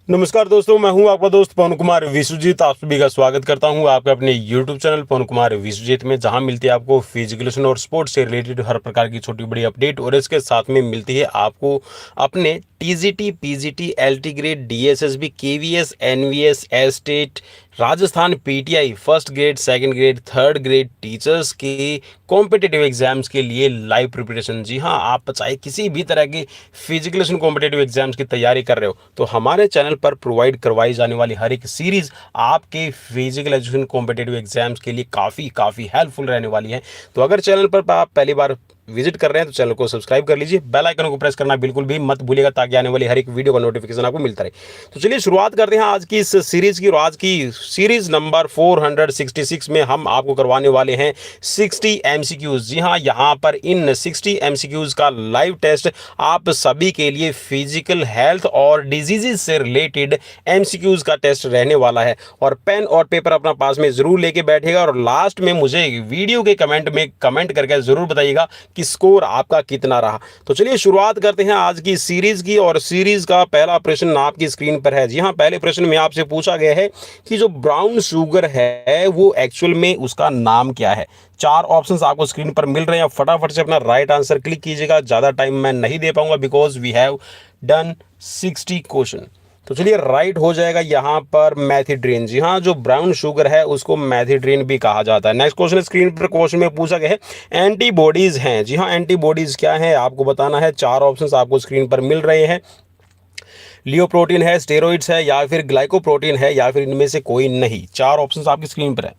नमस्कार दोस्तों, मैं हूं आपका दोस्त पवन कुमार विश्वजीत। आप सभी का स्वागत करता हूं आपके अपने YouTube चैनल पवन कुमार विश्वजीत में, जहां मिलती है आपको फिजिकलेशन और स्पोर्ट्स से रिलेटेड हर प्रकार की छोटी बड़ी अपडेट। और इसके साथ में मिलती है आपको अपने TGT, PGT, LT grade, DSSB, KVS, NVS, state, Rajasthan PTI, first grade, second grade, third grade teachers के कॉम्पिटिटिव एग्जाम्स के लिए लाइव प्रिपरेशन। जी हाँ, आप चाहे किसी भी तरह के फिजिकलेशन कॉम्पिटिटिव एग्जाम्स की तैयारी कर रहे हो तो हमारे चैनल पर प्रोवाइड करवाई जाने वाली हर एक सीरीज आपके फिजिकल एजुकेशन कॉम्पिटिटिव एग्जाम्स के लिए काफ़ी हेल्पफुल रहने वाली है। तो अगर चैनल पर आप पहली बार विजिट कर रहे हैं तो चैनल को सब्सक्राइब कर लीजिए, बेल आइकन को प्रेस करना बिल्कुल भी मत भूलिएगा ताकि आने वाली हर एक वीडियो का नोटिफिकेशन आपको मिलता रहे। तो चलिए शुरुआत करते हैं आज की इस सीरीज की। और आज की सीरीज नंबर 466 में हम आपको करवाने वाले हैं 60 एमसीक्यूज। जी हाँ, यहाँ पर इन 60 एमसीक्यूज का लाइव टेस्ट आप सभी के लिए फिजिकल हेल्थ और डिजीजेज से रिलेटेड एमसीक्यूज का टेस्ट रहने वाला है। और पेन और पेपर अपना पास में जरूर लेके बैठेगा और लास्ट में मुझे वीडियो के कमेंट में कमेंट करके जरूर बताइएगा कि स्कोर आपका कितना रहा। तो चलिए शुरुआत करते हैं आज की सीरीज की। और सीरीज का पहला प्रश्न आपकी स्क्रीन पर है। जी हाँ, पहले प्रश्न में आपसे पूछा गया है कि जो ब्राउन शुगर है वो एक्चुअल में उसका नाम क्या है। चार ऑप्शंस आपको स्क्रीन पर मिल रहे हैं। फटाफट से अपना राइट आंसर क्लिक कीजिएगा, ज़्यादा टाइम मैं नहीं दे पाऊंगा because we have done 60 question. तो चलिए राइट हो जाएगा यहाँ पर मैथिड्रीन। जी हाँ, जो ब्राउन शुगर है उसको मैथिड्रीन भी कहा जाता है। नेक्स्ट क्वेश्चन स्क्रीन पर क्वेश्चन में पूछा गया है एंटीबॉडीज हैं। जी हाँ, एंटीबॉडीज क्या है आपको बताना है। चार ऑप्शंस आपको स्क्रीन पर मिल रहे हैं। लियोप्रोटीन है, स्टेरॉइड्स है, या फिर ग्लाइकोप्रोटीन है, या फिर इनमें से कोई नहीं। चार ऑप्शंस आपकी स्क्रीन पर है।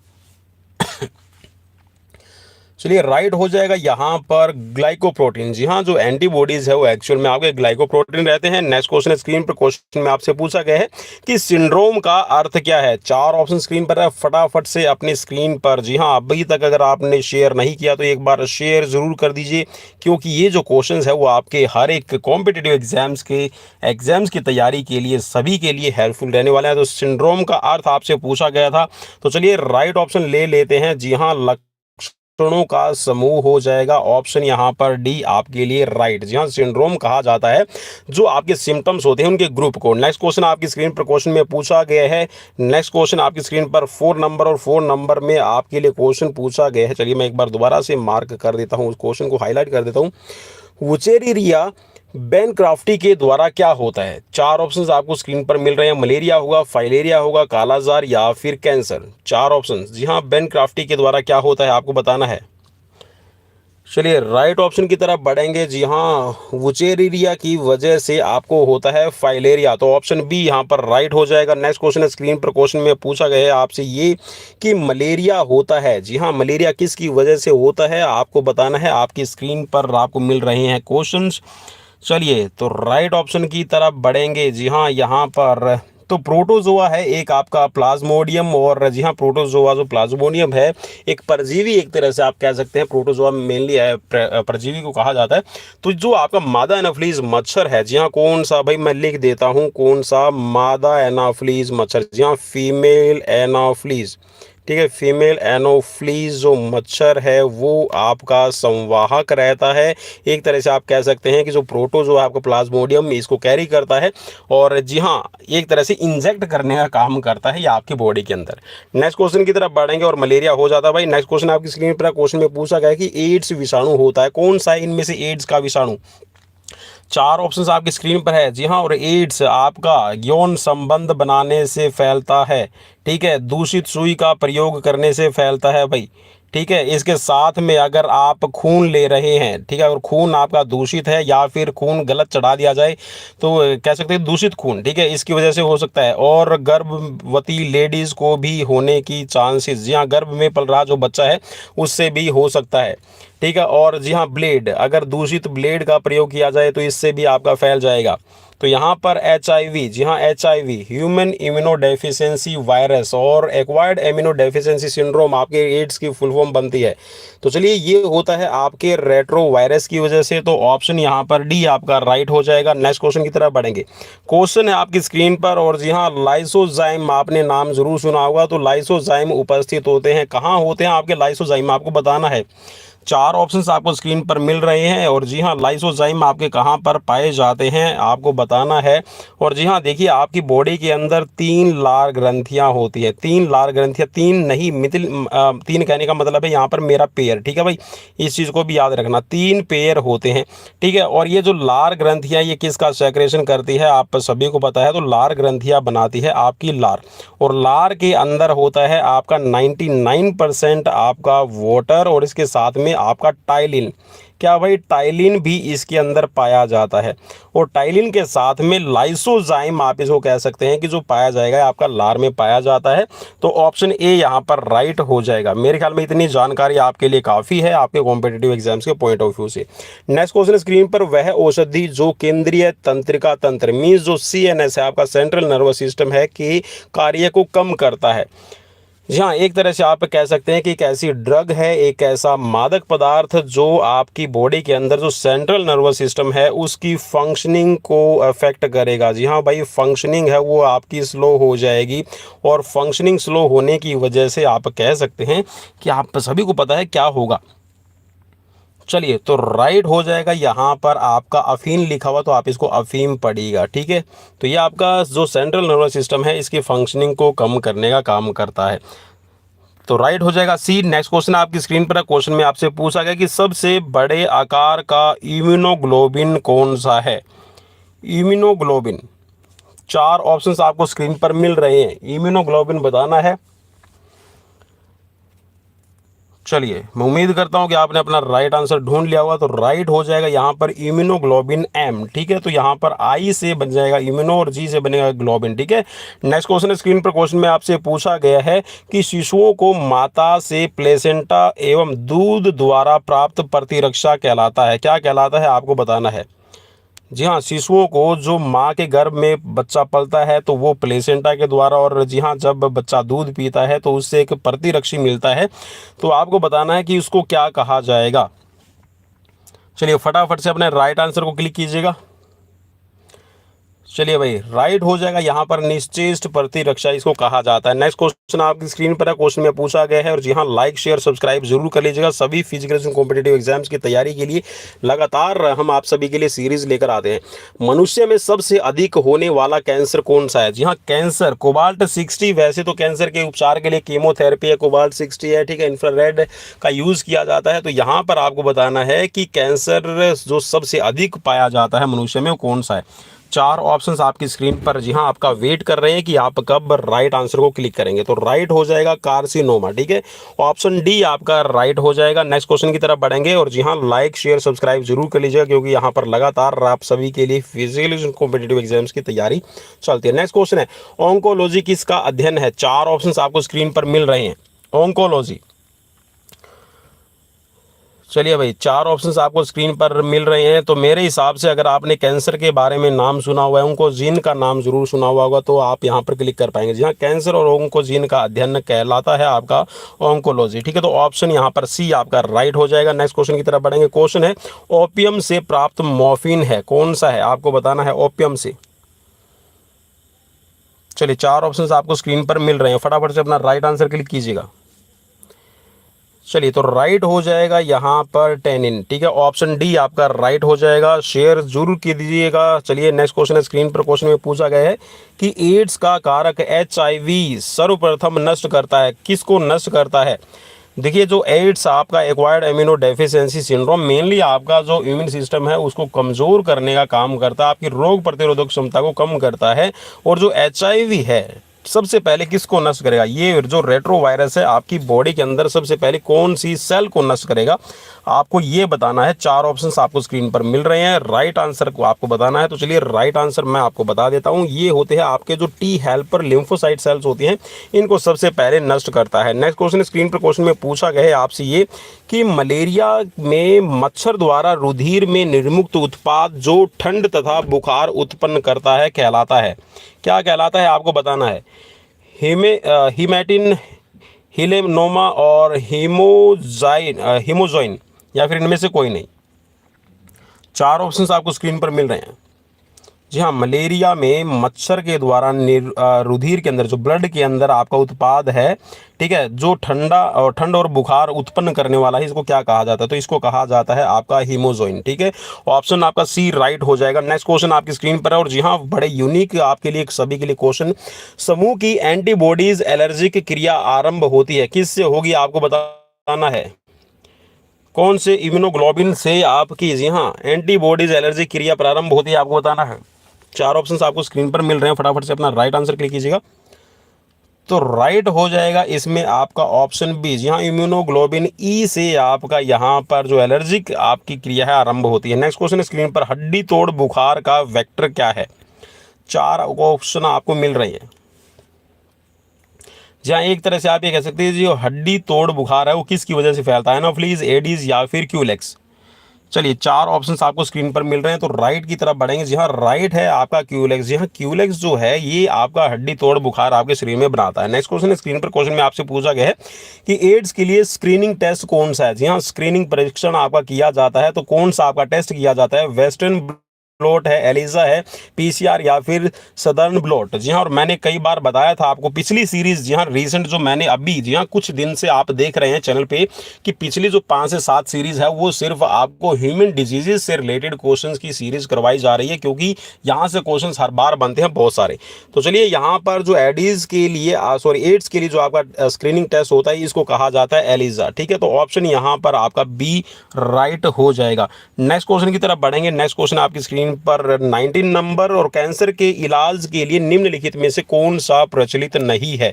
चलिए राइट हो जाएगा यहाँ पर ग्लाइकोप्रोटीन। जी हाँ, जो एंटीबॉडीज है वो एक्चुअल में आपके ग्लाइकोप्रोटीन रहते हैं। नेक्स्ट क्वेश्चन स्क्रीन पर क्वेश्चन में आपसे पूछा गया है कि सिंड्रोम का अर्थ क्या है। चार ऑप्शन स्क्रीन पर है, फटाफट से अपनी स्क्रीन पर। जी हाँ, अभी तक अगर आपने शेयर नहीं किया तो एक बार शेयर जरूर कर दीजिए, क्योंकि ये जो क्वेश्चन है वो आपके हर एक कॉम्पिटिटिव एग्जाम्स की तैयारी के लिए सभी के लिए हेल्पफुल रहने वाले हैं। तो सिंड्रोम का अर्थ आपसे पूछा गया था, तो चलिए राइट ऑप्शन ले लेते हैं। जी हाँ, लक्षणों का समूह हो जाएगा ऑप्शन यहाँ पर डी आपके लिए राइट। जी हाँ, सिंड्रोम कहा जाता है जो आपके सिम्टम्स होते हैं उनके ग्रुप को। नेक्स्ट क्वेश्चन आपकी स्क्रीन पर क्वेश्चन में पूछा गया है। नेक्स्ट क्वेश्चन आपकी स्क्रीन पर 4 नंबर और 4 नंबर में आपके लिए क्वेश्चन पूछा गया है। चलिए मैं एक बार दोबारा से मार्क कर देता हूँ, उस क्वेश्चन को हाईलाइट कर देता हूँ। वुचेरिया बैनक्राफ्टी के द्वारा क्या होता है। चार ऑप्शंस आपको स्क्रीन पर मिल रहे हैं। मलेरिया होगा, फाइलेरिया होगा, कालाजार, या फिर कैंसर। चार ऑप्शंस। जी हाँ, बैनक्राफ्टी के द्वारा क्या होता है आपको बताना है। चलिए राइट ऑप्शन की तरफ बढ़ेंगे। जी हाँ, वुचेरिया की वजह से आपको होता है फाइलेरिया, तो ऑप्शन बी यहाँ पर राइट हो जाएगा। नेक्स्ट क्वेश्चन स्क्रीन पर क्वेश्चन में पूछा गया है आपसे ये कि मलेरिया होता है। जी हाँ, मलेरिया किसकी वजह से होता है आपको बताना है। आपकी स्क्रीन पर आपको मिल रहे हैं क्वेश्चंस। चलिए तो राइट ऑप्शन की तरफ बढ़ेंगे। जी हाँ, यहाँ पर तो प्रोटोजोआ है एक आपका प्लाज्मोडियम। और जी हाँ, प्रोटोजोआ जो प्लाज्मोडियम है एक परजीवी, एक तरह से आप कह सकते हैं। प्रोटोजोआ मेनली परजीवी को कहा जाता है। तो जो आपका मादा एनाफ्लीज मच्छर है, जी हाँ, कौन सा भाई मैं लिख देता हूँ, कौन सा मादा एनाफ्लीज मच्छर। जी हाँ, फीमेल एनाफ्लीज। ठीक है, फीमेल एनोफ्लीज जो मच्छर है वो आपका संवाहक रहता है। एक तरह से आप कह सकते हैं कि जो प्रोटो जो आपका प्लाज्मोडियम इसको कैरी करता है और जी हाँ एक तरह से इंजेक्ट करने का काम करता है ये आपकी बॉडी के अंदर। नेक्स्ट क्वेश्चन की तरफ बढ़ेंगे और मलेरिया हो जाता है भाई। नेक्स्ट क्वेश्चन आपकी स्क्रीन पर क्वेश्चन में पूछा गया है कि एड्स विषाणु होता है, कौन सा है इनमें से एड्स का विषाणु। चार ऑप्शंस आपकी स्क्रीन पर है। जी हाँ, और एड्स आपका यौन संबंध बनाने से फैलता है। ठीक है, दूषित सुई का प्रयोग करने से फैलता है भाई। ठीक है, इसके साथ में अगर आप खून ले रहे हैं, ठीक है, और खून आपका दूषित है या फिर खून गलत चढ़ा दिया जाए तो कह सकते हैं दूषित खून, ठीक है, इसकी वजह से हो सकता है। और गर्भवती लेडीज़ को भी होने की चांसेस, जी हाँ, गर्भ में पल रहा जो बच्चा है उससे भी हो सकता है। ठीक है, और जी हाँ, ब्लेड, अगर दूषित ब्लेड का प्रयोग किया जाए तो इससे भी आपका फैल जाएगा। तो यहाँ पर HIV, जी हाँ, HIV ह्यूमन इम्यूनोडेफिशिएंसी वायरस और एक्वायर्ड इम्यूनोडेफिशिएंसी सिंड्रोम आपके एड्स की फुल फॉर्म बनती है। तो चलिए ये होता है आपके रेट्रो वायरस की वजह से, तो ऑप्शन यहाँ पर डी आपका राइट हो जाएगा। नेक्स्ट क्वेश्चन की तरफ बढ़ेंगे। क्वेश्चन है आपकी स्क्रीन पर और जी हाँ, लाइसोजाइम आपने नाम जरूर सुना होगा। तो लाइसोजाइम उपस्थित होते हैं, कहाँ होते हैं आपके लाइसोजाइम आपको बताना है। चार ऑप्शंस आपको स्क्रीन पर मिल रहे हैं। और जी हाँ, लाइसोजाइम आपके कहाँ पर पाए जाते हैं आपको बताना है। और जी हाँ, देखिए आपकी बॉडी के अंदर 3 लार ग्रंथियाँ होती है। 3 लार ग्रंथियाँ, 3 नहीं मिथिल 3 कहने का मतलब है यहाँ पर मेरा पेयर, ठीक है भाई, इस चीज़ को भी याद रखना, 3 पेयर होते हैं, ठीक है। और ये जो लार ग्रंथियाँ ये किसका सेक्रेशन करती है आप सभी को पता है। तो लार ग्रंथियाँ बनाती है आपकी लार, और लार के अंदर होता है आपका 99% आपका वाटर, और इसके साथ में आपका टाइलिन, क्या भाई, टाइलिन भी इसके अंदर पाया जाता है। और टाइलिन के साथ में लाइसोजाइम आप इसको कह सकते हैं कि जो पाया जाएगा आपका लार में पाया जाता है। तो ऑप्शन ए यहाँ पर राइट हो जाएगा। मेरे ख्याल में इतनी जानकारी आपके लिए काफ़ी है आपके कॉम्पिटिटिव एग्जाम्स के पॉइंट ऑफ व्यू से। नेक्स्ट क्वेश्चन स्क्रीन पर, वह औषधि जो केंद्रीय तंत्रिका तंत्र मीन्स जो CNS है आपका सेंट्रल नर्वस सिस्टम है कि कार्य को कम करता है। जी हाँ, एक तरह से आप कह सकते हैं कि एक ऐसी ड्रग है, एक ऐसा मादक पदार्थ जो आपकी बॉडी के अंदर जो सेंट्रल नर्वस सिस्टम है उसकी फंक्शनिंग को अफेक्ट करेगा। जी हाँ भाई, फंक्शनिंग है वो आपकी स्लो हो जाएगी, और फंक्शनिंग स्लो होने की वजह से आप कह सकते हैं कि आप सभी को पता है क्या होगा। चलिए, तो राइट हो जाएगा यहाँ पर आपका अफीम लिखा हुआ, तो आप इसको अफीम पढ़िएगा, ठीक है। तो ये आपका जो सेंट्रल नर्वस सिस्टम है इसकी फंक्शनिंग को कम करने का काम करता है। तो राइट हो जाएगा सी। नेक्स्ट क्वेश्चन आपकी स्क्रीन पर है। क्वेश्चन में आपसे पूछा गया कि सबसे बड़े आकार का इम्यूनोग्लोबिन कौन सा है। इम्यूनोग्लोबिन, 4 ऑप्शंस आपको स्क्रीन पर मिल रहे हैं, इम्यूनोग्लोबिन बताना है। चलिए, मैं उम्मीद करता हूं कि आपने अपना राइट आंसर ढूंढ लिया होगा। तो राइट हो जाएगा यहाँ पर इम्यूनोग्लोबिन एम, ठीक है। तो यहाँ पर आई से बन जाएगा इम्यूनो और जी से बनेगा ग्लोबिन, ठीक है। नेक्स्ट क्वेश्चन स्क्रीन पर, क्वेश्चन में आपसे पूछा गया है कि शिशुओं को माता से प्लेसेंटा एवं दूध द्वारा प्राप्त प्रतिरक्षा कहलाता है, क्या कहलाता है आपको बताना है। जी हाँ, शिशुओं को जो माँ के गर्भ में बच्चा पलता है तो वो प्लेसेंटा के द्वारा, और जी हाँ, जब बच्चा दूध पीता है तो उससे एक प्रतिरक्षी मिलता है। तो आपको बताना है कि उसको क्या कहा जाएगा। चलिए, फटाफट से अपने राइट आंसर को क्लिक कीजिएगा। चलिए भाई, राइट हो जाएगा यहाँ पर निश्चेष्ट प्रतिरक्षा इसको कहा जाता है। नेक्स्ट क्वेश्चन आपकी स्क्रीन पर है। क्वेश्चन में पूछा गया है, और जी हाँ, लाइक शेयर सब्सक्राइब जरूर कर लीजिएगा। सभी फिजिकल कॉम्पिटिटिव एग्जाम्स की तैयारी के लिए लगातार हम आप सभी के लिए सीरीज लेकर आते हैं। मनुष्य में सबसे अधिक होने वाला कैंसर कौन सा है। जी हाँ, कैंसर कोबाल्ट 60, वैसे तो कैंसर के उपचार के लिए कीमोथेरेपी है, कोबाल्ट 60 है, ठीक है, इंफ्रारेड का यूज़ किया जाता है। तो यहाँ पर आपको बताना है कि कैंसर जो सबसे अधिक पाया जाता है मनुष्य में वो कौन सा है। 4 ऑप्शंस आपकी स्क्रीन पर जी हाँ आपका वेट कर रहे हैं कि आप कब राइट आंसर को क्लिक करेंगे। तो राइट हो जाएगा कार्सिनोमा, ठीक है। ऑप्शन डी आपका राइट हो जाएगा। नेक्स्ट क्वेश्चन की तरफ बढ़ेंगे, और जी हाँ, लाइक शेयर सब्सक्राइब जरूर कर लीजिएगा क्योंकि यहाँ पर लगातार आप सभी के लिए फिजिकल कॉम्पिटिटिव एग्जाम्स की तैयारी चलती है। नेक्स्ट क्वेश्चन है, ऑन्कोलॉजी किसका अध्ययन है। 4 ऑप्शंस आपको स्क्रीन पर मिल रहे हैं। ऑन्कोलॉजी, चलिए भाई, 4 ऑप्शंस आपको स्क्रीन पर मिल रहे हैं। तो मेरे हिसाब से अगर आपने कैंसर के बारे में नाम सुना हुआ है, ओंकोजीन का नाम जरूर सुना हुआ होगा, तो आप यहाँ पर क्लिक कर पाएंगे। जी हाँ, कैंसर और ओंकोजीन का अध्ययन कहलाता है आपका ऑन्कोलॉजी, ठीक है। तो ऑप्शन यहाँ पर सी आपका राइट हो जाएगा। नेक्स्ट क्वेश्चन की तरफ बढ़ेंगे। क्वेश्चन है, ओपियम से प्राप्त मॉर्फिन है कौन सा है, आपको बताना है ओपियम से। चलिए, 4 ऑप्शंस आपको स्क्रीन पर मिल रहे हैं, फटाफट से अपना राइट आंसर क्लिक कीजिएगा। चलिए, तो राइट हो जाएगा यहाँ पर टेनिन, ठीक है। ऑप्शन डी आपका राइट हो जाएगा। शेयर जरूर की दीजिएगा। चलिए, नेक्स्ट क्वेश्चन है स्क्रीन पर। क्वेश्चन में पूछा गया है कि एड्स का कारक HIV सर्वप्रथम नष्ट करता है, किसको नष्ट करता है। देखिए, जो एड्स आपका acquired amino deficiency syndrome mainly आपका जो इम्यून सिस्टम है उसको कमज़ोर करने का काम करता है, आपकी रोग प्रतिरोधक क्षमता को कम करता है। और जो HIV है सबसे पहले किसको नष्ट करेगा, ये जो रेट्रो वायरस है आपकी बॉडी के अंदर सबसे पहले कौन सी सेल को नष्ट करेगा, आपको ये बताना है। 4 ऑप्शंस आपको स्क्रीन पर मिल रहे हैं, राइट आंसर को आपको बताना है। तो चलिए, राइट आंसर मैं आपको बता देता हूँ। ये होते हैं आपके जो टी हेल्पर लिम्फोसाइट सेल्स होती हैं, इनको सबसे पहले नष्ट करता है। नेक्स्ट क्वेश्चन स्क्रीन पर, क्वेश्चन में पूछा गया है आपसे ये कि मलेरिया में मच्छर द्वारा रुधिर में निर्मुक्त उत्पाद जो ठंड तथा बुखार उत्पन्न करता है कहलाता है, क्या कहलाता है आपको बताना है। हीमेटिन, हिलेनोमा और हीमोजॉइन, या फिर इनमें से कोई नहीं। 4 ऑप्शंस आपको स्क्रीन पर मिल रहे हैं। जी हाँ, मलेरिया में मच्छर के द्वारा रुधिर के अंदर जो ब्लड के अंदर आपका उत्पाद है, ठीक है, जो ठंड और बुखार उत्पन्न करने वाला है, इसको क्या कहा जाता है? तो इसको कहा जाता है आपका हीमोजोइन, ठीक है। ऑप्शन आपका सी राइट हो जाएगा। नेक्स्ट क्वेश्चन आपकी स्क्रीन पर है, और जी हाँ, बड़े यूनिक आपके लिए, सभी के लिए क्वेश्चन। समूह की एंटीबॉडीज एलर्जिक क्रिया आरंभ होती है किससे होगी? आपको बताना है कौन से इम्यूनोग्लोबिन से आपकी, जी हाँ, एंटीबॉडीज एलर्जी क्रिया प्रारंभ होती है, आपको बताना है। चार ऑप्शंस आपको स्क्रीन पर मिल रहे हैं, फटाफट से अपना राइट आंसर क्लिक कीजिएगा। तो राइट हो जाएगा इसमें आपका ऑप्शन बी। जी हाँ, इम्यूनोग्लोबिन ई से आपका यहाँ पर जो एलर्जिक आपकी क्रिया है आरंभ होती है। नेक्स्ट क्वेश्चन स्क्रीन पर, हड्डी तोड़ बुखार का वेक्टर क्या है? चार ऑप्शन आपको मिल रहे हैं, जहाँ एक तरह से आप ये कह सकते हैं जो हड्डी तोड़ बुखार है वो किसकी वजह से फैलता है? एनोफिलीज, एडीज या फिर क्यूलेक्स। चलिए, चार ऑप्शंस आपको स्क्रीन पर मिल रहे हैं, तो राइट की तरफ बढ़ेंगे। जी हाँ, राइट है आपका क्यूलेक्स। जी हाँ, क्यूलेक्स जो है ये आपका हड्डी तोड़ बुखार आपके शरीर में बनाता है। नेक्स्ट क्वेश्चन स्क्रीन पर, क्वेश्चन में आपसे पूछा गया है कि एड्स के लिए स्क्रीनिंग टेस्ट कौन सा है? जी हाँ, स्क्रीनिंग परीक्षण आपका किया जाता है, तो कौन सा आपका टेस्ट किया जाता है? वेस्टर्न ब्लॉट है, एलिजा है, पीसीआर या फिर सदर्न ब्लॉट। जी हाँ, और मैंने कई बार बताया था आपको पिछली सीरीज, जी हाँ, रिसेंट जो मैंने अभी, जी हाँ, कुछ दिन से आप देख रहे हैं चैनल पे कि पिछली जो 5 से 7 सीरीज है वो सिर्फ आपको ह्यूमन डिजीजेस से रिलेटेड क्वेश्चंस की सीरीज करवाई जा रही है, क्योंकि यहाँ से क्वेश्चंस हर बार बनते हैं बहुत सारे। तो चलिए, यहाँ पर जो एडीज के लिए, सॉरी, एड्स के लिए जो आपका स्क्रीनिंग टेस्ट होता है इसको कहा जाता है एलिजा, ठीक है। तो ऑप्शन यहाँ पर आपका बी राइट हो जाएगा। नेक्स्ट क्वेश्चन की तरफ बढ़ेंगे। नेक्स्ट क्वेश्चन आपकी स्क्रीन पर 19 नंबर, और कैंसर के इलाज के लिए निम्नलिखित में से कौन सा प्रचलित नहीं है?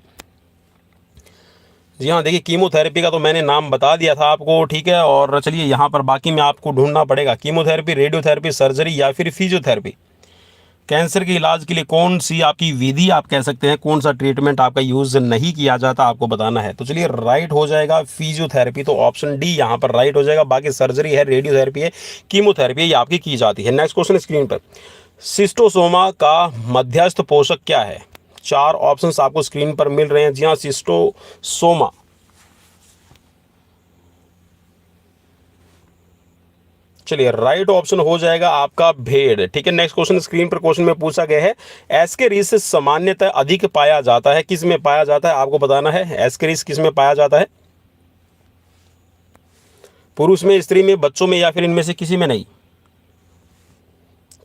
जी हाँ, देखिए, कीमोथेरेपी का तो मैंने नाम बता दिया था आपको, ठीक है। और चलिए, यहाँ पर बाकी में आपको ढूंढना पड़ेगा, कीमोथेरेपी, रेडियोथेरेपी, सर्जरी या फिर फिजियोथेरेपी। कैंसर के इलाज के लिए कौन सी आपकी विधि, आप कह सकते हैं, कौन सा ट्रीटमेंट आपका यूज नहीं किया जाता, आपको बताना है। तो चलिए, राइट हो जाएगा फिजियोथेरेपी, तो ऑप्शन डी यहाँ पर राइट हो जाएगा। बाकी सर्जरी है, रेडियोथेरेपी है, कीमोथेरेपी है, ये आपकी की जाती है। नेक्स्ट क्वेश्चन स्क्रीन पर, सिस्टोसोमा का मध्यस्थ पोषक क्या है? चार ऑप्शंस आपको स्क्रीन पर मिल रहे हैं। जी हाँ, सिस्टोसोमा, चलिए, राइट ऑप्शन हो जाएगा आपका भेड़, ठीक है। नेक्स्ट क्वेश्चन स्क्रीन पर, क्वेश्चन में पूछा गया है एस्केरिस सामान्यतः अधिक पाया जाता है, किस में पाया जाता है? आपको बताना है एस्केरिस किस में पाया जाता है? पुरुष में, स्त्री में, बच्चों में या फिर इनमें से किसी में नहीं?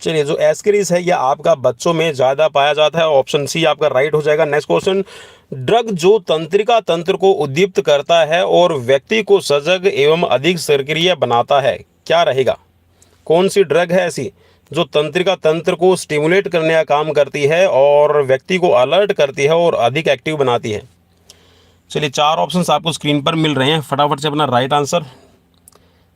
चलिए, जो एस्केरिस है यह आपका बच्चों में ज्यादा पाया जाता है, ऑप्शन सी आपका राइट हो जाएगा। नेक्स्ट क्वेश्चन, ड्रग जो तंत्रिका तंत्र को उद्दीप्त करता है और व्यक्ति को सजग एवं अधिक सक्रिय बनाता है, क्या रहेगा? कौन सी ड्रग है ऐसी जो तंत्रिका तंत्र को स्टिमुलेट करने का काम करती है और व्यक्ति को अलर्ट करती है और अधिक एक्टिव बनाती है? चलिए, चार ऑप्शंस आपको स्क्रीन पर मिल रहे हैं, फटाफट से अपना राइट आंसर।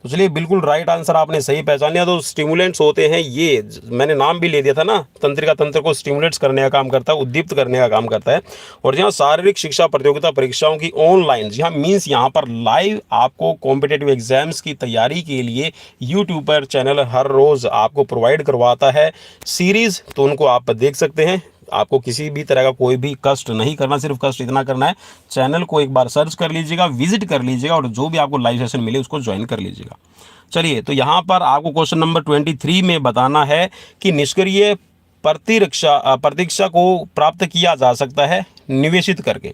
तो चलिए, बिल्कुल राइट आंसर आपने सही पहचान लिया। तो स्टिमुलेंट्स होते हैं ये, मैंने नाम भी ले दिया था ना, तंत्रिका तंत्र को स्टिमुलेट्स करने का काम करता है, उद्दीप्त करने का काम करता है। और जहाँ शारीरिक शिक्षा प्रतियोगिता परीक्षाओं की ऑनलाइन, जी हाँ, मीन्स यहाँ पर लाइव आपको कॉम्पिटेटिव एग्जाम्स की तैयारी के लिए यूट्यूब पर चैनल हर रोज़ आपको प्रोवाइड करवाता है सीरीज़, तो उनको आप देख सकते हैं। आपको किसी भी तरह का कोई भी कष्ट नहीं करना, सिर्फ कष्ट इतना करना है, चैनल को एक बार सर्च कर लीजिएगा, विजिट कर लीजिएगा, और जो भी आपको लाइव सेशन मिले उसको ज्वाइन कर लीजिएगा। चलिए, तो यहाँ पर आपको क्वेश्चन नंबर 23 में बताना है कि निष्क्रिय प्रतीक्षा को प्राप्त किया जा सकता है निवेशित करके।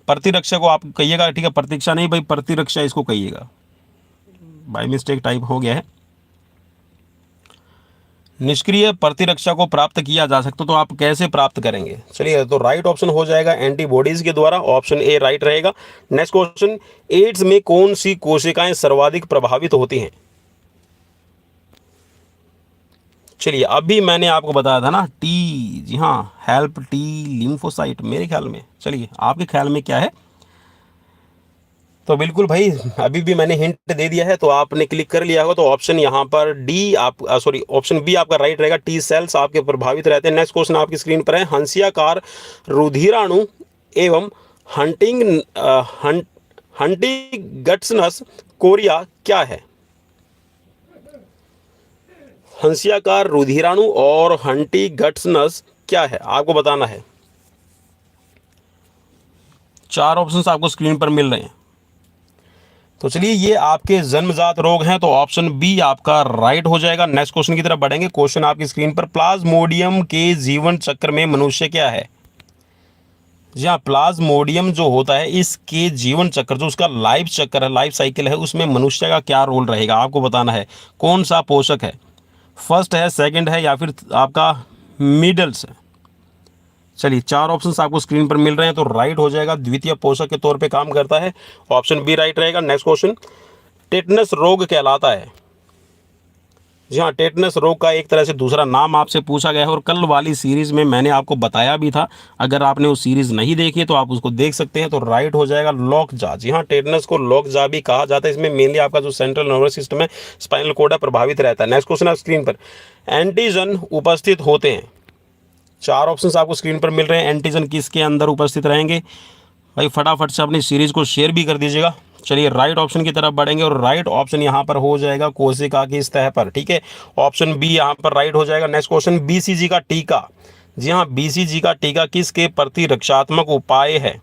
प्रतिरक्षा को आप कहिएगा, ठीक है, प्रतीक्षा नहीं भाई, प्रतिरक्षा इसको कहिएगा, बाय मिस्टेक टाइप हो गया है। निष्क्रिय प्रतिरक्षा को प्राप्त किया जा सकता, तो आप कैसे प्राप्त करेंगे? चलिए, तो राइट ऑप्शन हो जाएगा एंटीबॉडीज के द्वारा, ऑप्शन ए राइट रहेगा। नेक्स्ट क्वेश्चन, एड्स में कौन सी कोशिकाएं सर्वाधिक प्रभावित होती हैं? चलिए, अभी मैंने आपको बताया था ना, टी, जी हाँ, हेल्प टी लिम्फोसाइट, मेरे ख्याल में। चलिए, आपके ख्याल में क्या है? तो बिल्कुल भाई, अभी भी मैंने हिंट दे दिया है, तो आपने क्लिक कर लिया होगा। तो ऑप्शन यहाँ पर डी आप, सॉरी, ऑप्शन बी आपका राइट रहेगा, टी सेल्स आपके प्रभावित रहते हैं। नेक्स्ट क्वेश्चन आपकी स्क्रीन पर है, हंसियाकार रुधिराणु एवं हंटिंगटन्स कोरिया क्या है? हंसियाकार रुधिराणु और हंटिंगटन्स क्या है, आपको बताना है। चार ऑप्शंस आपको स्क्रीन पर मिल रहे हैं। तो चलिए ये आपके जन्मजात रोग हैं, तो ऑप्शन बी आपका राइट हो जाएगा। नेक्स्ट क्वेश्चन की तरफ बढ़ेंगे। क्वेश्चन आपकी स्क्रीन पर, प्लाज्मोडियम के जीवन चक्र में मनुष्य क्या है? जी हाँ, प्लाज्मोडियम जो होता है इसके जीवन चक्र, जो उसका लाइफ चक्र है, लाइफ साइकिल है, उसमें मनुष्य का क्या रोल रहेगा आपको बताना है। कौन सा पोषक है, फर्स्ट है, सेकंड है, या फिर आपका मिडल्स है? चलिए 4 ऑप्शंस आपको स्क्रीन पर मिल रहे हैं, तो राइट हो जाएगा, द्वितीय पोषक के तौर पे काम करता है, ऑप्शन बी राइट रहेगा। नेक्स्ट क्वेश्चन, टेटनस रोग कहलाता है? जी हाँ, टेटनस रोग का एक तरह से दूसरा नाम आपसे पूछा गया है, और कल वाली सीरीज में मैंने आपको बताया भी था। अगर आपने वो सीरीज नहीं देखी है तो आप उसको देख सकते हैं। तो राइट हो जाएगा लॉकजा। जी हाँ, टेटनस को लॉकजा भी कहा जाता है। इसमें मेनली आपका जो सेंट्रल नर्वस सिस्टम है, स्पाइनल कॉर्ड है, प्रभावित रहता है। नेक्स्ट क्वेश्चन आप स्क्रीन पर, एंटीजन उपस्थित होते हैं? 4 ऑप्शंस आपको स्क्रीन पर मिल रहे हैं। एंटीजन किसके अंदर उपस्थित रहेंगे? भाई फटाफट से अपनी सीरीज को शेयर भी कर दीजिएगा। चलिए राइट ऑप्शन की तरफ बढ़ेंगे, और राइट ऑप्शन यहाँ पर हो जाएगा कोशिका की सतह पर। ठीक है, ऑप्शन बी यहाँ पर राइट हो जाएगा। नेक्स्ट क्वेश्चन, बीसीजी का टीका? जी हाँ, बीसीजी का टीका किसके प्रति रक्षात्मक उपाय है?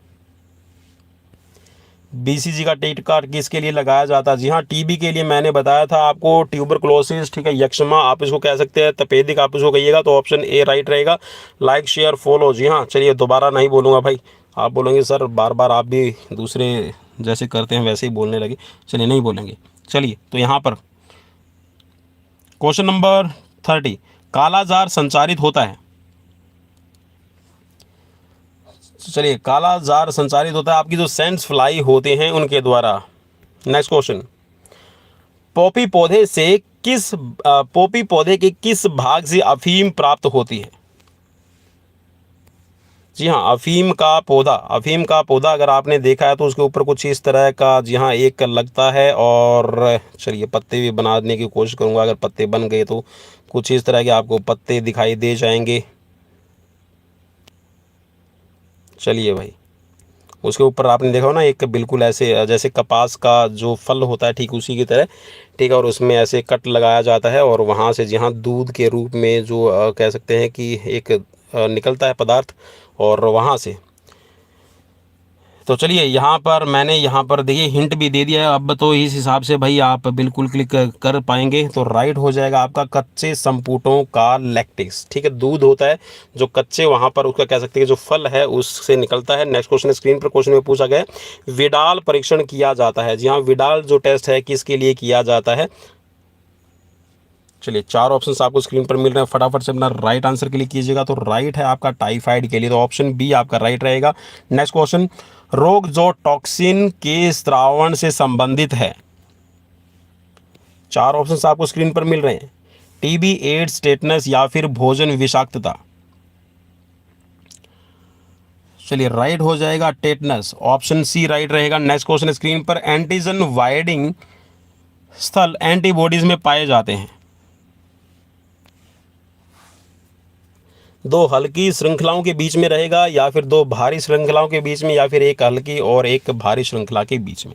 बीसीजी का टीका किसके लिए लगाया जाता है? जी हाँ, टीबी के लिए। मैंने बताया था आपको, ट्यूबरकुलोसिस, ठीक है, यक्ष्मा आप इसको कह सकते हैं, तपेदिक आप इसको कहिएगा। तो ऑप्शन ए राइट रहेगा। Like share follow. जी हाँ, चलिए दोबारा नहीं बोलूँगा भाई, आप बोलेंगे सर बार बार आप भी दूसरे जैसे करते हैं वैसे ही बोलने लगे। चलिए नहीं बोलेंगे। चलिए तो यहाँ पर क्वेश्चन नंबर 30, कालाजार संचारित होता है? चलिए, कालाजार संचारित होता है आपकी जो सेंट्स फ्लाई होते हैं उनके द्वारा। नेक्स्ट क्वेश्चन, पॉपी पौधे से पॉपी पौधे के किस भाग से अफीम प्राप्त होती है? जी हाँ, अफीम का पौधा अगर आपने देखा है तो उसके ऊपर कुछ इस तरह का, जी हाँ, एक लगता है। और चलिए पत्ते भी बनाने की कोशिश करूँगा, अगर पत्ते बन गए तो कुछ इस तरह के आपको पत्ते दिखाई दे जाएंगे। चलिए भाई, उसके ऊपर आपने देखा हो ना, एक बिल्कुल ऐसे जैसे कपास का जो फल होता है ठीक उसी की तरह, ठीक है, और उसमें ऐसे कट लगाया जाता है, और वहाँ से जहाँ दूध के रूप में जो कह सकते हैं कि एक निकलता है पदार्थ, और वहाँ से। तो चलिए यहाँ पर मैंने यहाँ पर देखिए हिंट भी दे दिया है। अब तो इस हिसाब से भाई आप बिल्कुल क्लिक कर पाएंगे। तो राइट हो जाएगा आपका कच्चे संपुटों का लैक्टिक्स। ठीक है, दूध होता है जो कच्चे वहाँ पर उसका कह सकते हैं जो फल है उससे निकलता है। नेक्स्ट क्वेश्चन स्क्रीन पर, क्वेश्चन में पूछा गया विडाल परीक्षण किया जाता है? जी हाँ, विडाल जो टेस्ट है किसके लिए किया जाता है? चलिए 4 ऑप्शंस आपको स्क्रीन पर मिल रहे हैं, फटाफट से अपना राइट आंसर क्लिक कीजिएगा। तो राइट है आपका टाइफाइड के लिए, तो ऑप्शन बी आपका राइट रहेगा। नेक्स्ट क्वेश्चन, रोग जो टॉक्सिन के स्रावण से संबंधित है? 4 ऑप्शंस आपको स्क्रीन पर मिल रहे हैं, टीबी, एड्स, टेटनस, या फिर भोजन विषाक्तता। चलिए राइट हो जाएगा टेटनस, ऑप्शन सी राइट रहेगा। नेक्स्ट क्वेश्चन स्क्रीन पर, एंटीजन वाइडिंग स्थल एंटीबॉडीज में पाए जाते हैं? 2 हल्की श्रृंखलाओं के बीच में रहेगा, या फिर 2 भारी श्रृंखलाओं के बीच में, या फिर एक हल्की और एक भारी श्रृंखला के बीच में?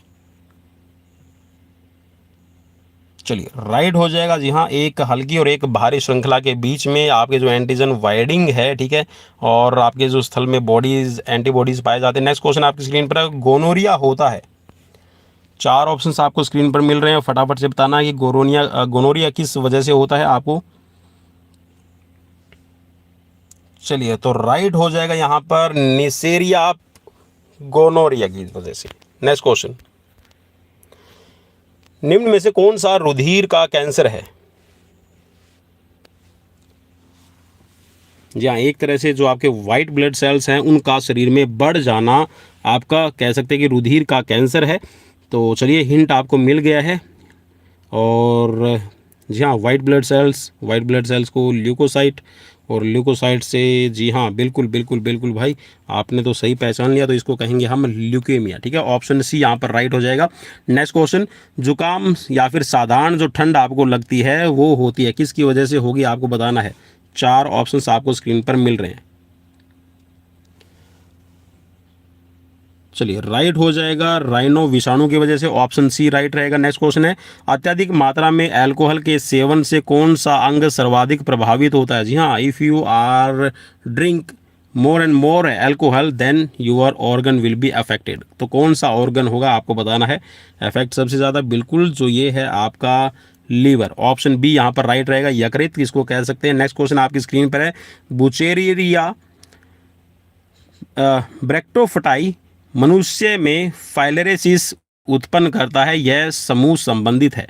चलिए राइट हो जाएगा। जी हाँ, एक हल्की और एक भारी श्रृंखला के बीच में आपके जो एंटीजन वाइडिंग है, ठीक है, और आपके जो स्थल में बॉडीज एंटीबॉडीज पाए जाते हैं। नेक्स्ट क्वेश्चन आपकी स्क्रीन पर, गोनोरिया होता है? 4 ऑप्शंस आपको स्क्रीन पर मिल रहे हैं, फटाफट से बताना कि गोनोरिया किस वजह से होता है आपको। चलिए तो राइट हो जाएगा यहाँ पर निसेरिया गोनोरिया की वजह से। नेक्स्ट क्वेश्चन, निम्न में से कौन सा रुधिर का कैंसर है? जी हाँ, एक तरह से जो आपके वाइट ब्लड सेल्स हैं उनका शरीर में बढ़ जाना आपका कह सकते हैं कि रुधिर का कैंसर है। तो चलिए हिंट आपको मिल गया है। और जी हाँ, वाइट ब्लड सेल्स को ल्यूकोसाइट, और ल्यूकोसाइट से, जी हाँ, बिल्कुल बिल्कुल बिल्कुल भाई आपने तो सही पहचान लिया। तो इसको कहेंगे हम ल्यूकेमिया। ठीक है, ऑप्शन सी यहाँ पर राइट हो जाएगा। नेक्स्ट क्वेश्चन, जुकाम या फिर साधारण जो ठंड आपको लगती है वो होती है किसकी वजह से होगी आपको बताना है। 4 ऑप्शंस आपको स्क्रीन पर मिल रहे हैं। चलिए राइट हो जाएगा राइनो विषाणु की वजह से, ऑप्शन सी राइट रहेगा। नेक्स्ट क्वेश्चन है, अत्यधिक मात्रा में अल्कोहल के सेवन से कौन सा अंग सर्वाधिक प्रभावित होता है? जी हाँ, if you are drink more and more alcohol then your organ will be affected. तो कौन सा ऑर्गन होगा आपको बताना है अफेक्ट सबसे ज़्यादा। बिल्कुल जो ये है आपका लीवर, ऑप्शन बी यहाँ पर राइट रहेगा। यकृत किसको कह सकते हैं। नेक्स्ट क्वेश्चन आपकी स्क्रीन पर है, बुचेरिया ब्रेक्टोफटाई मनुष्य में फाइलेरेसिस उत्पन्न करता है, यह समूह संबंधित है।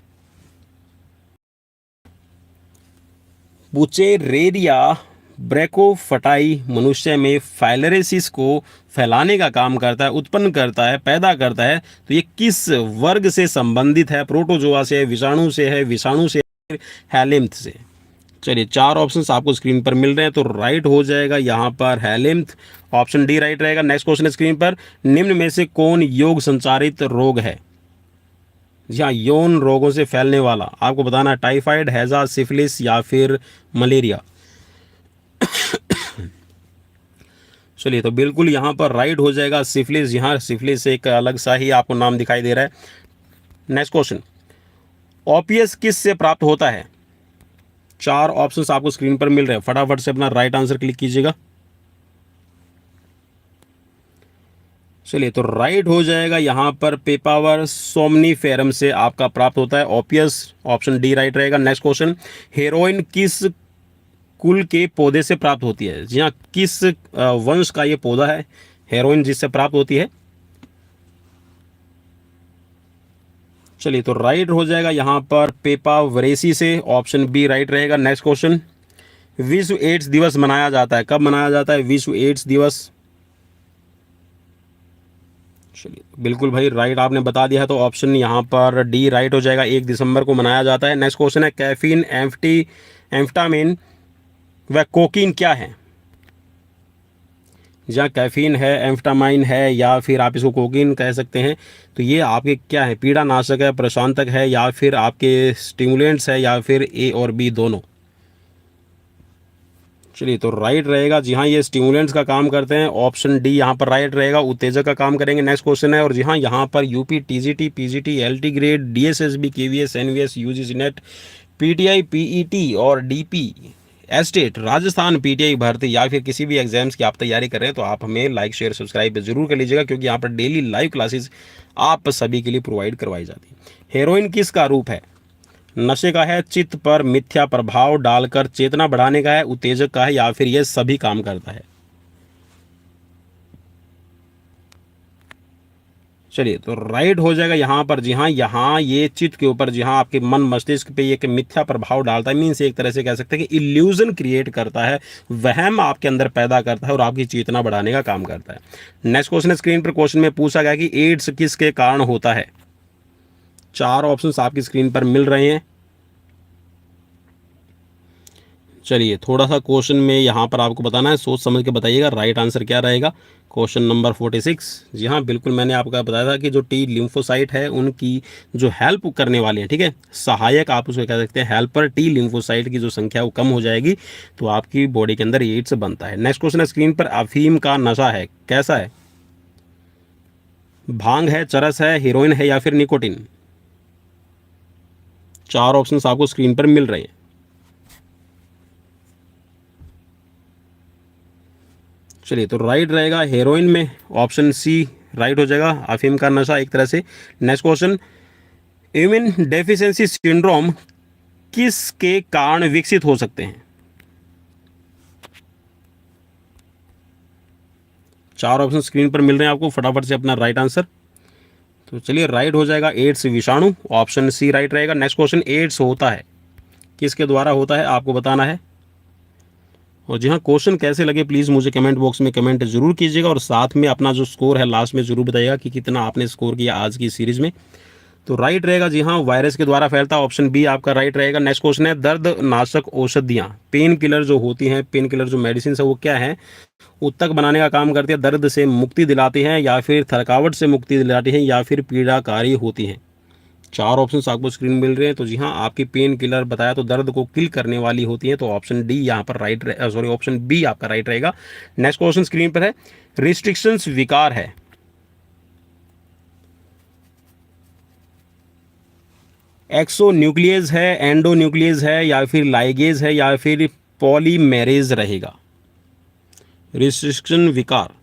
बुचेरेरिया ब्रेकोफटाई मनुष्य में फाइलेरेसिस को फैलाने का काम करता है, उत्पन्न करता है, पैदा करता है। तो ये किस वर्ग से संबंधित है। प्रोटोजोआ से है, विषाणु से है, विषाणु से, हेलिम्थ से। चलिए 4 ऑप्शंस आपको स्क्रीन पर मिल रहे हैं, तो राइट हो जाएगा यहाँ पर हेलिम्थ, ऑप्शन डी राइट रहेगा। नेक्स्ट क्वेश्चन स्क्रीन पर, निम्न में से कौन योग संचारित रोग है। जी हाँ, यौन रोगों से फैलने वाला आपको बताना है, टाइफाइड, हैजा, सिफिलिस या फिर मलेरिया। चलिए तो बिल्कुल यहाँ पर राइट हो जाएगा सिफिलिस। यहाँ सिफिलिस एक अलग सा ही आपको नाम दिखाई दे रहा है। नेक्स्ट क्वेश्चन, ओपीएस किस से प्राप्त होता है। 4 ऑप्शंस आपको स्क्रीन पर मिल रहे हैं, फटाफट से अपना राइट आंसर क्लिक कीजिएगा। चलिए तो राइट हो जाएगा यहाँ पर पेपावर सोमनीफेरम से आपका प्राप्त होता है ओपियस, ऑप्शन डी राइट रहेगा। नेक्स्ट क्वेश्चन, हेरोइन किस कुल के पौधे से प्राप्त होती है। जी हाँ, किस वंश का ये पौधा है हेरोइन जिससे प्राप्त होती है। चलिए तो राइट हो जाएगा यहाँ पर पेपावरेसी से, ऑप्शन बी राइट रहेगा। नेक्स्ट क्वेश्चन, विश्व एड्स दिवस मनाया जाता है, कब मनाया जाता है विश्व एड्स दिवस। चलिए बिल्कुल भाई राइट आपने बता दिया है, तो ऑप्शन यहाँ पर डी राइट हो जाएगा, 1 दिसंबर को मनाया जाता है। नेक्स्ट क्वेश्चन है, कैफीन, एम्फटामिन व कोकीन क्या है। जहाँ कैफीन है, एम्फटामाइन है या फिर आप इसको कोकीन कह सकते हैं। तो ये आपके क्या है, पीड़ानाशक है, प्रशांतक है या फिर आपके स्टिमुलेंट्स है या फिर ए और बी दोनों। चलिए तो राइट रहेगा, जी हाँ ये स्टिमुलेंट्स का काम करते हैं, ऑप्शन डी यहाँ पर राइट रहेगा, उत्तेजक का काम करेंगे। नेक्स्ट क्वेश्चन है, और जी हाँ यहाँ पर UP, TGT, PGT, LT grade, DSSB, KVS, NVS, UGC NET, PTI, PET और डीपी एस्टेट, राजस्थान पीटीआई भर्ती या फिर किसी भी एग्जाम्स की आप तैयारी कर रहे हैं तो आप हमें लाइक शेयर सब्सक्राइब जरूर कर लीजिएगा, क्योंकि यहाँ पर डेली लाइव क्लासेस आप सभी के लिए प्रोवाइड करवाई जाती है। हेरोइन किसका रूप है। नशे का है, चित्त पर मिथ्या प्रभाव डालकर चेतना बढ़ाने का है, उत्तेजक का है या फिर यह सभी काम करता है। चलिए तो राइट हो जाएगा यहाँ पर, जी हाँ यहाँ ये चित्त के ऊपर, जी हाँ आपके मन मस्तिष्क पे एक मिथ्या प्रभाव डालता है, मीन्स एक तरह से कह सकते हैं कि इल्यूजन क्रिएट करता है, वहम आपके अंदर पैदा करता है और आपकी चेतना बढ़ाने का काम करता है। नेक्स्ट क्वेश्चन स्क्रीन पर, क्वेश्चन में पूछा गया कि एड्स किसके कारण होता है। 4 ऑप्शंस आपकी स्क्रीन पर मिल रहे हैं। चलिए थोड़ा सा क्वेश्चन में यहाँ पर आपको बताना है, सोच समझ के बताइएगा राइट आंसर क्या रहेगा। क्वेश्चन नंबर 46, जी हाँ बिल्कुल मैंने आपको बताया था कि जो टी लिम्फोसाइट है उनकी जो हेल्प करने वाले हैं, ठीक है, सहायक आप उसको कह सकते हैं, हेल्पर टी लिम्फोसाइट की जो संख्या वो कम हो जाएगी तो आपकी बॉडी के अंदर एड्स बनता है। नेक्स्ट क्वेश्चन है स्क्रीन पर, अफीम का नशा है कैसा है। भांग है, चरस है, हीरोइन है या फिर निकोटिन। 4 ऑप्शंस आपको स्क्रीन पर मिल रहे हैं। चलिए तो राइट रहेगा हेरोइन में, ऑप्शन सी राइट हो जाएगा, अफीम का नशा एक तरह से। Next question, immune deficiency syndrome किसके कारण विकसित हो सकते हैं। 4 ऑप्शन स्क्रीन पर मिल रहे हैं आपको, फटाफट से अपना राइट आंसर। तो चलिए राइट हो जाएगा एड्स विषाणु, ऑप्शन सी राइट रहेगा। नेक्स्ट क्वेश्चन, एड्स होता है किसके द्वारा होता है आपको बताना है। और जी हाँ क्वेश्चन कैसे लगे प्लीज़ मुझे कमेंट बॉक्स में कमेंट जरूर कीजिएगा, और साथ में अपना जो स्कोर है लास्ट में जरूर बताइएगा कि कितना आपने स्कोर किया आज की सीरीज में। तो राइट रहेगा, जी हाँ वायरस के द्वारा फैलता है, ऑप्शन बी आपका राइट रहेगा। नेक्स्ट क्वेश्चन है, दर्द नाशक औषधियाँ, पेन किलर जो होती हैं, पेन किलर जो मेडिसिन है वो क्या है, उत्तक बनाने का काम करती है, दर्द से मुक्ति दिलाती हैं या फिर थकावट से मुक्ति दिलाती हैं या फिर पीड़ाकारी होती हैं। 4 ऑप्शन आपको स्क्रीन मिल रहे हैं। तो जी हाँ आपकी पेन किलर बताया तो दर्द को किल करने वाली होती है, तो ऑप्शन डी यहाँ पर राइट, सॉरी ऑप्शन बी आपका राइट रहेगा। नेक्स्ट क्वेश्चन स्क्रीन पर है, रिस्ट्रिक्शंस विकार है, एक्सोन्यूक्लियस है, एंडोन्यूक्लियस है या फिर लाइगेज है या फिर पॉलीमेरेज रहेगा। रिस्ट्रिक्शन विकार।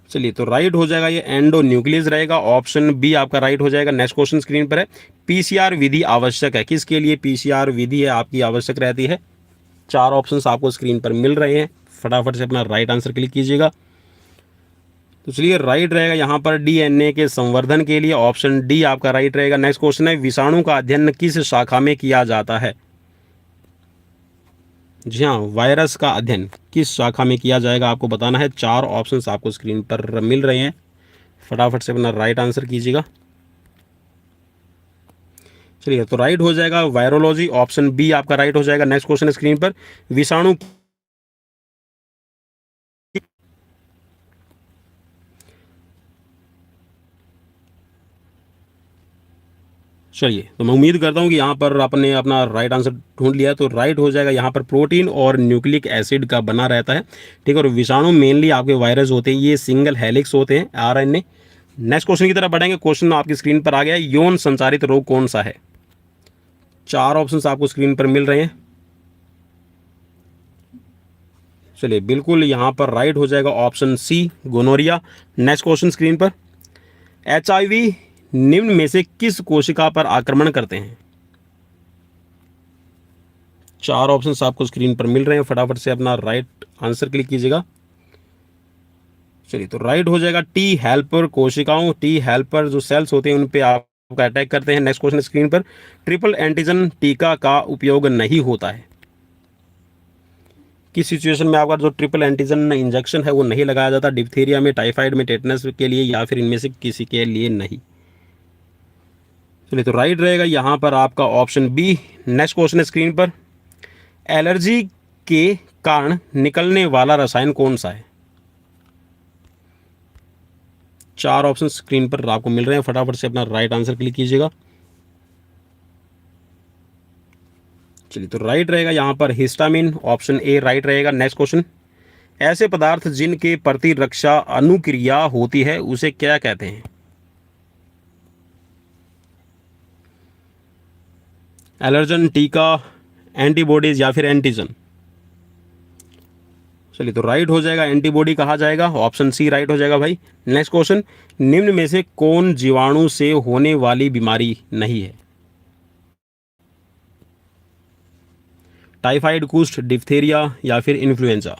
चलिए तो राइट हो जाएगा ये एंडो न्यूक्लियस रहेगा, ऑप्शन बी आपका राइट हो जाएगा। नेक्स्ट क्वेश्चन स्क्रीन पर है, पीसीआर विधि आवश्यक है, किसके लिए पीसीआर विधि है आपकी आवश्यक रहती है? 4 ऑप्शंस आपको स्क्रीन पर मिल रहे हैं, फटाफट से अपना राइट आंसर क्लिक कीजिएगा। तो चलिए राइट रहेगा यहाँ पर डीएनए के संवर्धन के लिए, ऑप्शन डी आपका राइट रहेगा। नेक्स्ट क्वेश्चन है, विषाणु का अध्ययन किस शाखा में किया जाता है? जी हाँ, वायरस का अध्ययन किस शाखा में किया जाएगा आपको बताना है। 4 ऑप्शंस आपको स्क्रीन पर मिल रहे हैं, फटाफट से अपना राइट आंसर कीजिएगा। चलिए तो राइट हो जाएगा वायरोलॉजी, ऑप्शन बी आपका राइट हो जाएगा। नेक्स्ट क्वेश्चन स्क्रीन पर, विषाणु चलिए तो मैं उम्मीद करता हूँ कि यहाँ पर आपने अपना राइट आंसर ढूंढ लिया। तो राइट हो जाएगा यहाँ पर प्रोटीन और न्यूक्लिक एसिड का बना रहता है, ठीक है। और विषाणु मेनली आपके वायरस होते हैं, ये सिंगल हेलिक्स होते हैं आरएनए। नेक्स्ट क्वेश्चन की तरफ बढ़ेंगे। क्वेश्चन आपकी स्क्रीन पर आ गया है, यौन संचारित रोग कौन सा है? 4 ऑप्शंस आपको स्क्रीन पर मिल रहे हैं। चलिए बिल्कुल यहाँ पर राइट हो जाएगा option C gonorrhoea. Next question screen पर, एचआईवी निम्न में से किस कोशिका पर आक्रमण करते हैं? 4 ऑप्शंस आपको स्क्रीन पर मिल रहे हैं, फटाफट से अपना राइट आंसर क्लिक कीजिएगा। चलिए तो राइट हो जाएगा टी हेल्पर कोशिकाओं, टी हेल्पर जो सेल्स होते हैं उन पे आपका अटैक करते हैं। नेक्स्ट क्वेश्चन स्क्रीन पर, ट्रिपल एंटीजन टीका का उपयोग नहीं होता है, किस सिचुएशन में आपका जो ट्रिपल एंटीजन इंजेक्शन है वो नहीं लगाया जाता? डिप्थीरिया में, टाइफाइड में, टेटनस के लिए, या फिर इनमें से किसी के लिए नहीं। चलिए तो राइट रहेगा यहाँ पर आपका option B. Next question screen पर, एलर्जी के कारण निकलने वाला रसायन कौन सा है? 4 ऑप्शन स्क्रीन पर आपको मिल रहे हैं, फटाफट से अपना राइट आंसर क्लिक कीजिएगा। चलिए तो राइट रहेगा यहाँ पर हिस्टामिन, ऑप्शन ए राइट रहेगा। नेक्स्ट क्वेश्चन, ऐसे पदार्थ जिनके प्रतिरक्षा अनुक्रिया होती है उसे क्या कहते हैं? एलर्जन, टीका, एंटीबॉडीज या फिर एंटीजन? चलिए तो राइट हो जाएगा एंटीबॉडी कहा जाएगा, ऑप्शन सी राइट हो जाएगा भाई। नेक्स्ट क्वेश्चन, निम्न में से कौन जीवाणु से होने वाली बीमारी नहीं है? टाइफाइड, कुष्ठ, डिप्थीरिया या फिर इन्फ्लुएंजा?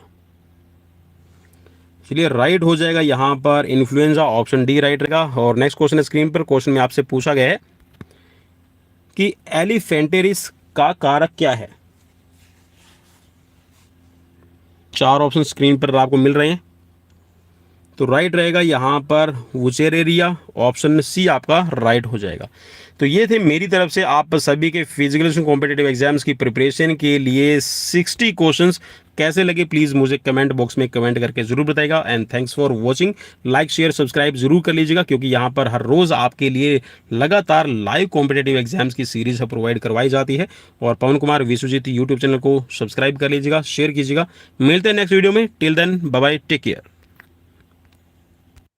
चलिए राइट हो जाएगा यहाँ पर इन्फ्लुएंजा, ऑप्शन डी राइट रहेगा। और नेक्स्ट क्वेश्चन स्क्रीन पर, क्वेश्चन में आपसे पूछा गया है कि एलिफेंटेरिस का कारक क्या है? 4 ऑप्शन स्क्रीन पर आपको मिल रहे हैं। तो राइट रहेगा यहाँ पर वुचेरेरिया, ऑप्शन सी आपका राइट हो जाएगा। तो ये थे मेरी तरफ से आप सभी के फिजिकल कॉम्पिटिटिव एग्जाम्स की प्रिपरेशन के लिए 60 क्वेश्चंस। कैसे लगे प्लीज़ मुझे कमेंट बॉक्स में कमेंट करके जरूर बताइएगा। And thanks for watching. Like share subscribe जरूर कर लीजिएगा, क्योंकि यहाँ पर हर रोज़ आपके लिए लगातार लाइव कॉम्पिटिटिव एग्जाम्स की सीरीज प्रोवाइड करवाई जाती है। और पवन कुमार विश्वजीत यूट्यूब चैनल को सब्सक्राइब कर लीजिएगा, शेयर कीजिएगा। मिलते हैं नेक्स्ट वीडियो में। Till then bye bye, take care.